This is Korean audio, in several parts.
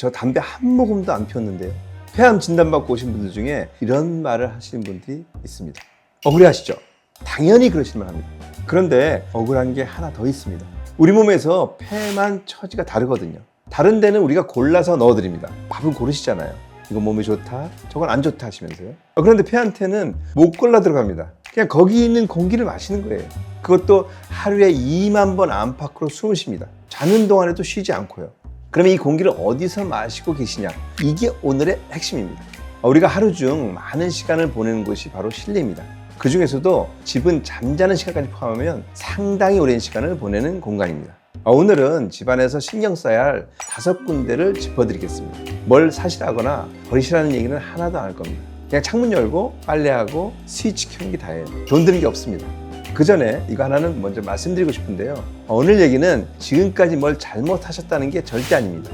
저 담배 한 모금도 안 피웠는데요. 폐암 진단받고 오신 분들 중에 이런 말을 하시는 분들이 있습니다. 억울해하시죠? 당연히 그러실만 합니다. 그런데 억울한 게 하나 더 있습니다. 우리 몸에서 폐만 처지가 다르거든요. 다른 데는 우리가 골라서 넣어드립니다. 밥을 고르시잖아요. 이건 몸에 좋다, 저건 안 좋다 하시면서요. 그런데 폐한테는 못 골라 들어갑니다. 그냥 거기 있는 공기를 마시는 거예요. 그것도 하루에 2만 번 안팎으로 숨을 쉽니다. 자는 동안에도 쉬지 않고요. 그러면 이 공기를 어디서 마시고 계시냐? 이게 오늘의 핵심입니다. 우리가 하루 중 많은 시간을 보내는 곳이 바로 실내입니다. 그 중에서도 집은 잠자는 시간까지 포함하면 상당히 오랜 시간을 보내는 공간입니다. 오늘은 집안에서 신경 써야 할 5군데를 짚어드리겠습니다. 뭘 사시라거나 버리시라는 얘기는 하나도 안 할 겁니다. 그냥 창문 열고 빨래하고 스위치 켜는 게 다예요. 돈 드는 게 없습니다. 그 전에 이거 하나는 먼저 말씀드리고 싶은데요. 오늘 얘기는 지금까지 뭘 잘못하셨다는 게 절대 아닙니다.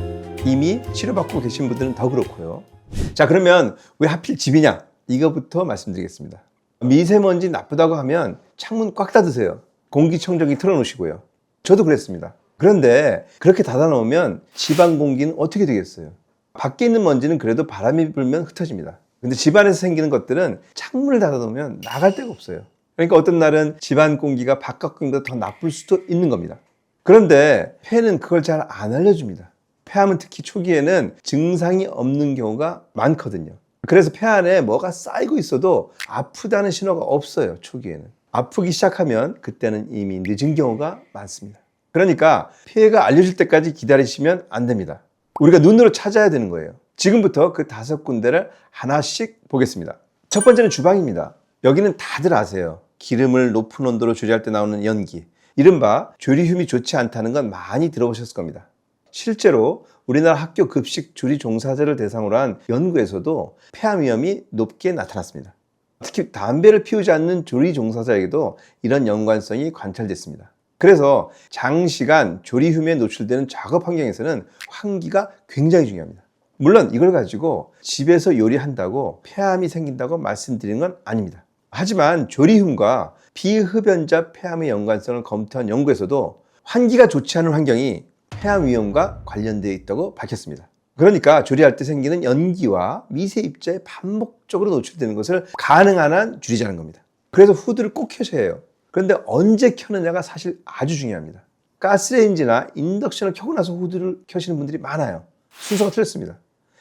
이미 치료받고 계신 분들은 더 그렇고요. 자, 그러면 왜 하필 집이냐? 이거부터 말씀드리겠습니다. 미세먼지 나쁘다고 하면 창문 꽉 닫으세요. 공기청정기 틀어놓으시고요. 저도 그랬습니다. 그런데 그렇게 닫아놓으면 집안 공기는 어떻게 되겠어요? 밖에 있는 먼지는 그래도 바람이 불면 흩어집니다. 근데 집안에서 생기는 것들은 창문을 닫아놓으면 나갈 데가 없어요. 그러니까 어떤 날은 집안 공기가 바깥 공기보다 더 나쁠 수도 있는 겁니다. 그런데 폐는 그걸 잘 안 알려줍니다. 폐암은 특히 초기에는 증상이 없는 경우가 많거든요. 그래서 폐 안에 뭐가 쌓이고 있어도 아프다는 신호가 없어요, 초기에는. 아프기 시작하면 그때는 이미 늦은 경우가 많습니다. 그러니까 폐가 알려줄 때까지 기다리시면 안 됩니다. 우리가 눈으로 찾아야 되는 거예요. 지금부터 그 5군데를 하나씩 보겠습니다. 첫 번째는 주방입니다. 여기는 다들 아세요. 기름을 높은 온도로 조리할 때 나오는 연기, 이른바 조리흉이 좋지 않다는 건 많이 들어보셨을 겁니다. 실제로 우리나라 학교 급식 조리 종사자를 대상으로 한 연구에서도 폐암 위험이 높게 나타났습니다. 특히 담배를 피우지 않는 조리 종사자에게도 이런 연관성이 관찰됐습니다. 그래서 장시간 조리흉에 노출되는 작업 환경에서는 환기가 굉장히 중요합니다. 물론 이걸 가지고 집에서 요리한다고 폐암이 생긴다고 말씀드리는 건 아닙니다. 하지만 조리흉과 비흡연자 폐암의 연관성을 검토한 연구에서도 환기가 좋지 않은 환경이 폐암 위험과 관련되어 있다고 밝혔습니다. 그러니까 조리할 때 생기는 연기와 미세 입자에 반복적으로 노출되는 것을 가능한 한 줄이자는 겁니다. 그래서 후드를 꼭 켜셔야 해요. 그런데 언제 켜느냐가 사실 아주 중요합니다. 가스레인지나 인덕션을 켜고 나서 후드를 켜시는 분들이 많아요. 순서가 틀렸습니다.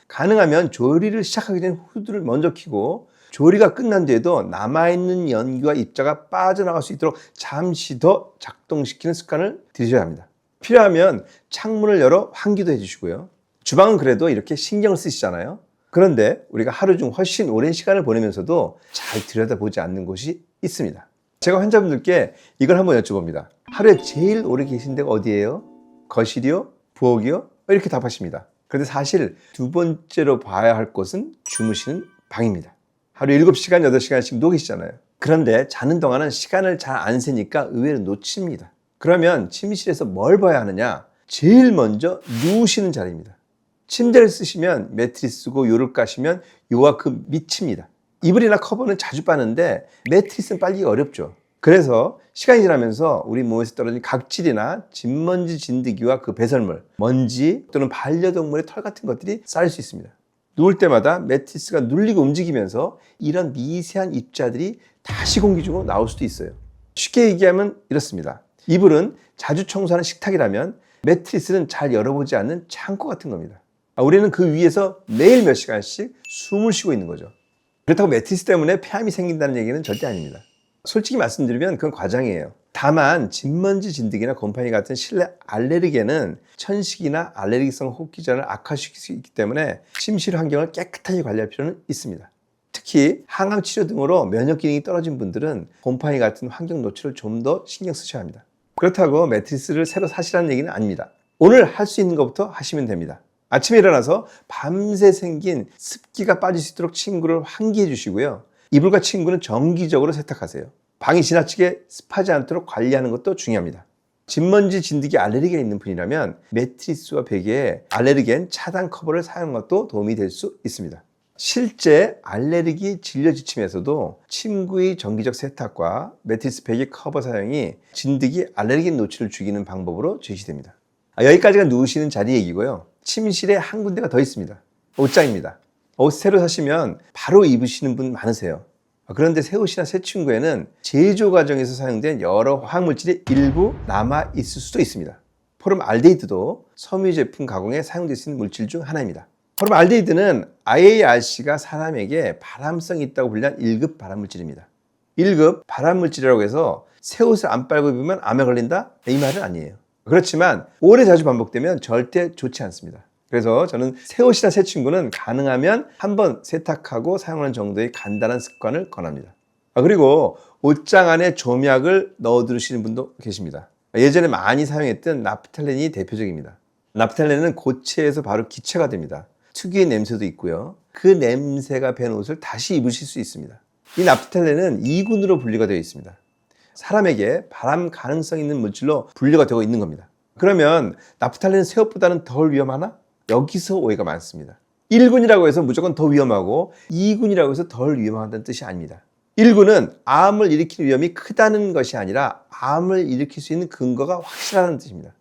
가능하면 조리를 시작하기 전에 후드를 먼저 켜고 조리가 끝난 뒤에도 남아있는 연기와 입자가 빠져나갈 수 있도록 잠시 더 작동시키는 습관을 들이셔야 합니다. 필요하면 창문을 열어 환기도 해주시고요. 주방은 그래도 이렇게 신경을 쓰시잖아요. 그런데 우리가 하루 중 훨씬 오랜 시간을 보내면서도 잘 들여다보지 않는 곳이 있습니다. 제가 환자분들께 이걸 한번 여쭤봅니다. 하루에 제일 오래 계신 데가 어디예요? 거실이요? 부엌이요? 이렇게 답하십니다. 그런데 사실 두 번째로 봐야 할 곳은 주무시는 방입니다. 하루 7시간, 8시간씩 누워 계시잖아요. 그런데 자는 동안은 시간을 잘 안 세니까 의외로 놓칩니다. 그러면 침실에서 뭘 봐야 하느냐? 제일 먼저 누우시는 자리입니다. 침대를 쓰시면 매트리스고 요를 까시면 요와 그 밑입니다. 이불이나 커버는 자주 빠는데 매트리스는 빨기가 어렵죠. 그래서 시간이 지나면서 우리 몸에서 떨어진 각질이나 진먼지 진드기와 그 배설물, 먼지 또는 반려동물의 털 같은 것들이 쌓일 수 있습니다. 누울 때마다 매트리스가 눌리고 움직이면서 이런 미세한 입자들이 다시 공기 중으로 나올 수도 있어요. 쉽게 얘기하면 이렇습니다. 이불은 자주 청소하는 식탁이라면 매트리스는 잘 열어보지 않는 창고 같은 겁니다. 우리는 그 위에서 매일 몇 시간씩 숨을 쉬고 있는 거죠. 그렇다고 매트리스 때문에 폐암이 생긴다는 얘기는 절대 아닙니다. 솔직히 말씀드리면 그건 과장이에요. 다만 진먼지 진드기나 곰팡이 같은 실내 알레르겐은 천식이나 알레르기성 호흡기전을 악화시킬 수 있기 때문에 침실 환경을 깨끗하게 관리할 필요는 있습니다. 특히 항암 치료 등으로 면역 기능이 떨어진 분들은 곰팡이 같은 환경 노출을 좀 더 신경 쓰셔야 합니다. 그렇다고 매트리스를 새로 사시라는 얘기는 아닙니다. 오늘 할 수 있는 것부터 하시면 됩니다. 아침에 일어나서 밤새 생긴 습기가 빠질 수 있도록 침구를 환기해 주시고요. 이불과 침구는 정기적으로 세탁하세요. 방이 지나치게 습하지 않도록 관리하는 것도 중요합니다. 진먼지 진드기 알레르기가 있는 분이라면 매트리스와 베개에 알레르겐 차단 커버를 사용하는 것도 도움이 될 수 있습니다. 실제 알레르기 진료 지침에서도 침구의 정기적 세탁과 매트리스 베개 커버 사용이 진드기 알레르겐 노출을 줄이는 방법으로 제시됩니다. 여기까지가 누우시는 자리 얘기고요. 침실에 한 군데가 더 있습니다. 옷장입니다. 옷 새로 사시면 바로 입으시는 분 많으세요. 그런데 새 옷이나 새 침구에는 제조 과정에서 사용된 여러 화학물질이 일부 남아 있을 수도 있습니다. 포름알데히드도 섬유 제품 가공에 사용될 수 있는 물질 중 하나입니다. 포름알데히드는 IARC가 사람에게 발암성이 있다고 분류한 1급 발암물질입니다. 1급 발암물질이라고 해서 새 옷을 안 빨고 입으면 암에 걸린다? 이 말은 아니에요. 그렇지만 오래 자주 반복되면 절대 좋지 않습니다. 그래서 저는 새 옷이나 새 침구는 가능하면 한번 세탁하고 사용하는 정도의 간단한 습관을 권합니다. 그리고 옷장 안에 조미약을 넣어 두시는 분도 계십니다. 예전에 많이 사용했던 나프탈렌이 대표적입니다. 나프탈렌은 고체에서 바로 기체가 됩니다. 특유의 냄새도 있고요. 그 냄새가 밴 옷을 다시 입으실 수 있습니다. 이 나프탈렌은 2군으로 분류가 되어 있습니다. 사람에게 발암 가능성 있는 물질로 분류가 되고 있는 겁니다. 그러면 나프탈렌은 새 옷보다는 덜 위험하나? 여기서 오해가 많습니다. 1군이라고 해서 무조건 더 위험하고 2군이라고 해서 덜 위험하다는 뜻이 아닙니다. 1군은 암을 일으킬 위험이 크다는 것이 아니라 암을 일으킬 수 있는 근거가 확실하다는 뜻입니다.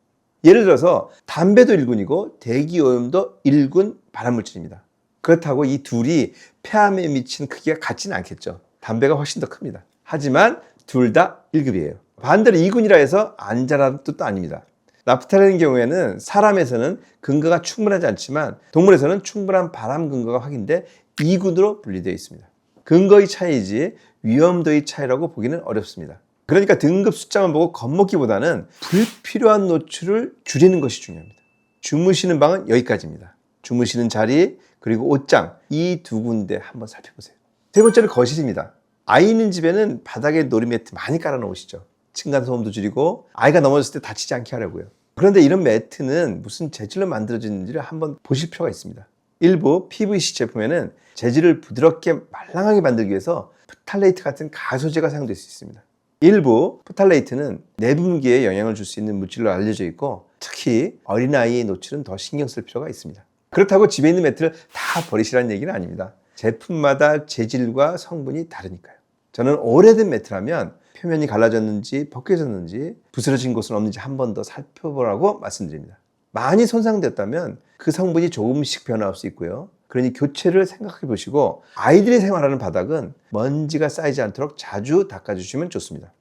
예를 들어서 담배도 1군이고 대기오염도 1군 발암물질입니다. 그렇다고 이 둘이 폐암에 미치는 크기가 같지는 않겠죠. 담배가 훨씬 더 큽니다. 하지만 둘 다 1급이에요. 반대로 2군이라 해서 안전하다는 뜻도 아닙니다. 나프탈렌의 경우에는 사람에서는 근거가 충분하지 않지만 동물에서는 충분한 발암 근거가 확인돼 2군으로 분리되어 있습니다. 근거의 차이지 위험도의 차이라고 보기는 어렵습니다. 그러니까 등급 숫자만 보고 겁먹기보다는 불필요한 노출을 줄이는 것이 중요합니다. 주무시는 방은 여기까지입니다. 주무시는 자리 그리고 옷장 이 두 군데 한번 살펴보세요. 세 번째는 거실입니다. 아이 있는 집에는 바닥에 놀이매트 많이 깔아 놓으시죠. 층간소음도 줄이고 아이가 넘어졌을 때 다치지 않게 하려고요. 그런데 이런 매트는 무슨 재질로 만들어졌는지를 한번 보실 필요가 있습니다. 일부 PVC 제품에는 재질을 부드럽게 말랑하게 만들기 위해서 프탈레이트 같은 가소제가 사용될 수 있습니다. 일부 프탈레이트는 내분기에 영향을 줄 수 있는 물질로 알려져 있고 특히 어린아이의 노출은 더 신경 쓸 필요가 있습니다. 그렇다고 집에 있는 매트를 다 버리시라는 얘기는 아닙니다. 제품마다 재질과 성분이 다르니까요. 저는 오래된 매트라면 표면이 갈라졌는지 벗겨졌는지 부스러진 곳은 없는지 한 번 더 살펴보라고 말씀드립니다. 많이 손상됐다면 그 성분이 조금씩 변화할 수 있고요. 그러니 교체를 생각해 보시고 아이들이 생활하는 바닥은 먼지가 쌓이지 않도록 자주 닦아주시면 좋습니다.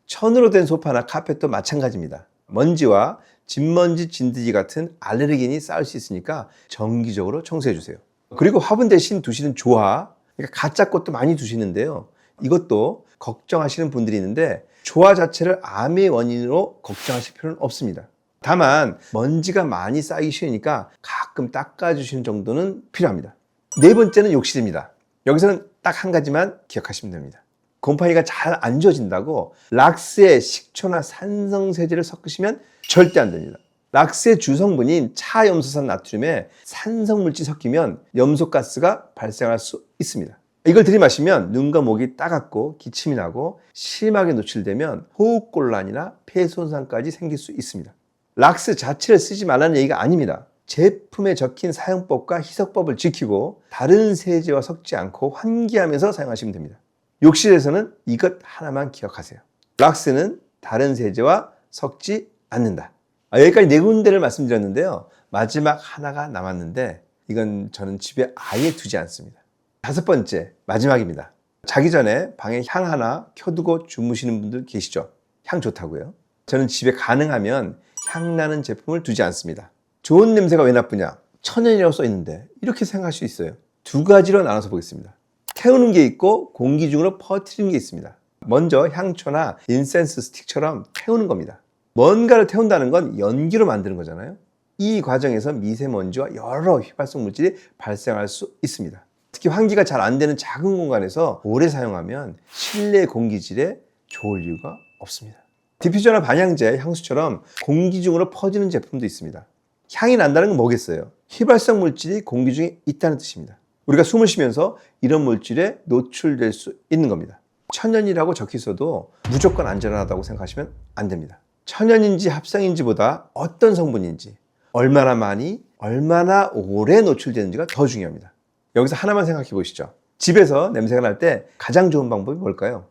천으로 된 소파나 카펫도 마찬가지입니다. 먼지와 진먼지, 진드기 같은 알레르겐이 쌓일 수 있으니까 정기적으로 청소해 주세요. 그리고 화분 대신 두시는 조화, 그러니까 가짜 꽃도 많이 두시는데요. 이것도 걱정하시는 분들이 있는데 조화 자체를 암의 원인으로 걱정하실 필요는 없습니다. 다만 먼지가 많이 쌓이기 쉬우니까 가끔 닦아주시는 정도는 필요합니다. 네 번째는 욕실입니다. 여기서는 딱 한 가지만 기억하시면 됩니다. 곰팡이가 잘 안 지워진다고 락스에 식초나 산성세제를 섞으시면 절대 안 됩니다. 락스의 주성분인 차염소산 나트륨에 산성물질이 섞이면 염소가스가 발생할 수 있습니다. 이걸 들이마시면 눈과 목이 따갑고 기침이 나고 심하게 노출되면 호흡곤란이나 폐 손상까지 생길 수 있습니다. 락스 자체를 쓰지 말라는 얘기가 아닙니다. 제품에 적힌 사용법과 희석법을 지키고 다른 세제와 섞지 않고 환기하면서 사용하시면 됩니다. 욕실에서는 이것 하나만 기억하세요. 락스는 다른 세제와 섞지 않는다. 여기까지 네 군데를 말씀드렸는데요. 마지막 하나가 남았는데 이건 저는 집에 아예 두지 않습니다. 다섯 번째, 마지막입니다. 자기 전에 방에 향 하나 켜두고 주무시는 분들 계시죠? 향 좋다고요? 저는 집에 가능하면 향 나는 제품을 두지 않습니다. 좋은 냄새가 왜 나쁘냐? 천연이라고 써 있는데 이렇게 생각할 수 있어요. 두 가지로 나눠서 보겠습니다. 태우는 게 있고 공기 중으로 퍼뜨리는 게 있습니다. 먼저 향초나 인센스 스틱처럼 태우는 겁니다. 뭔가를 태운다는 건 연기로 만드는 거잖아요. 이 과정에서 미세먼지와 여러 휘발성 물질이 발생할 수 있습니다. 특히 환기가 잘 안 되는 작은 공간에서 오래 사용하면 실내 공기질에 좋을 이유가 없습니다. 디퓨저나 반향제, 향수처럼 공기 중으로 퍼지는 제품도 있습니다. 향이 난다는 건 뭐겠어요? 휘발성 물질이 공기 중에 있다는 뜻입니다. 우리가 숨을 쉬면서 이런 물질에 노출될 수 있는 겁니다. 천연이라고 적혀 있어도 무조건 안전하다고 생각하시면 안 됩니다. 천연인지 합성인지보다 어떤 성분인지, 얼마나 많이, 얼마나 오래 노출되는지가 더 중요합니다. 여기서 하나만 생각해 보시죠. 집에서 냄새가 날 때 가장 좋은 방법이 뭘까요?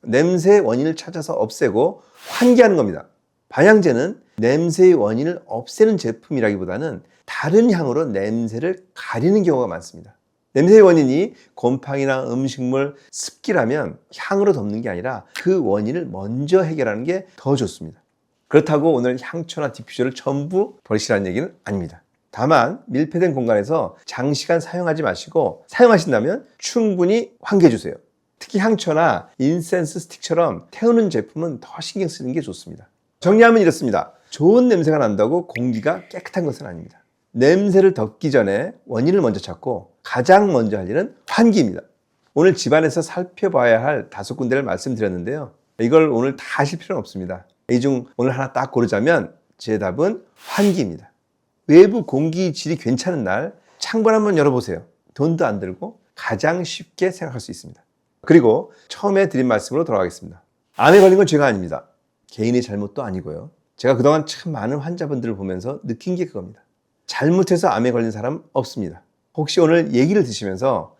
냄새의 원인을 찾아서 없애고 환기하는 겁니다. 방향제는 냄새의 원인을 없애는 제품이라기보다는 다른 향으로 냄새를 가리는 경우가 많습니다. 냄새의 원인이 곰팡이나 음식물, 습기라면 향으로 덮는 게 아니라 그 원인을 먼저 해결하는 게 더 좋습니다. 그렇다고 오늘 향초나 디퓨저를 전부 버리시라는 얘기는 아닙니다. 다만 밀폐된 공간에서 장시간 사용하지 마시고 사용하신다면 충분히 환기해 주세요. 특히 향초나 인센스 스틱처럼 태우는 제품은 더 신경 쓰는 게 좋습니다. 정리하면 이렇습니다. 좋은 냄새가 난다고 공기가 깨끗한 것은 아닙니다. 냄새를 덮기 전에 원인을 먼저 찾고 가장 먼저 할 일은 환기입니다. 오늘 집안에서 살펴봐야 할 5군데를 말씀드렸는데요. 이걸 오늘 다 하실 필요는 없습니다. 이 중 오늘 하나 딱 고르자면 제 답은 환기입니다. 외부 공기 질이 괜찮은 날 창문 한번 열어보세요. 돈도 안 들고 가장 쉽게 생각할 수 있습니다. 그리고 처음에 드린 말씀으로 돌아가겠습니다. 암에 걸린 건 죄가 아닙니다. 개인의 잘못도 아니고요. 제가 그동안 참 많은 환자분들을 보면서 느낀 게 그겁니다. 잘못해서 암에 걸린 사람 없습니다. 혹시 오늘 얘기를 드시면서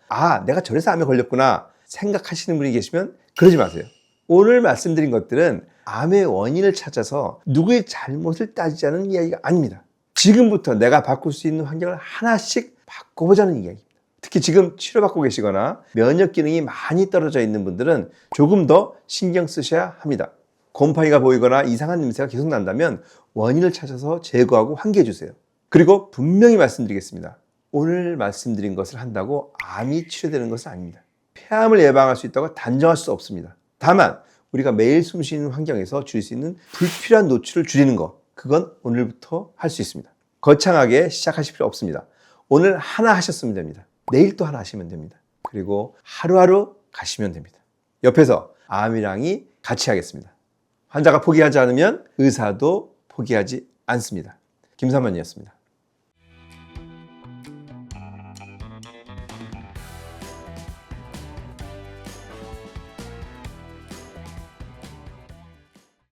내가 저래서 암에 걸렸구나 생각하시는 분이 계시면 그러지 마세요. 오늘 말씀드린 것들은 암의 원인을 찾아서 누구의 잘못을 따지자는 이야기가 아닙니다. 지금부터 내가 바꿀 수 있는 환경을 하나씩 바꿔보자는 이야기입니다. 특히 지금 치료받고 계시거나 면역 기능이 많이 떨어져 있는 분들은 조금 더 신경 쓰셔야 합니다. 곰팡이가 보이거나 이상한 냄새가 계속 난다면 원인을 찾아서 제거하고 환기해 주세요. 그리고 분명히 말씀드리겠습니다. 오늘 말씀드린 것을 한다고 암이 치료되는 것은 아닙니다. 폐암을 예방할 수 있다고 단정할 수 없습니다. 다만 우리가 매일 숨쉬는 환경에서 줄일 수 있는 불필요한 노출을 줄이는 것, 그건 오늘부터 할 수 있습니다. 거창하게 시작하실 필요 없습니다. 오늘 하나 하셨으면 됩니다. 내일 또 하나 하시면 됩니다. 그리고 하루하루 가시면 됩니다. 옆에서 암이랑이 같이 하겠습니다. 환자가 포기하지 않으면 의사도 포기하지 않습니다. 김삼환이었습니다.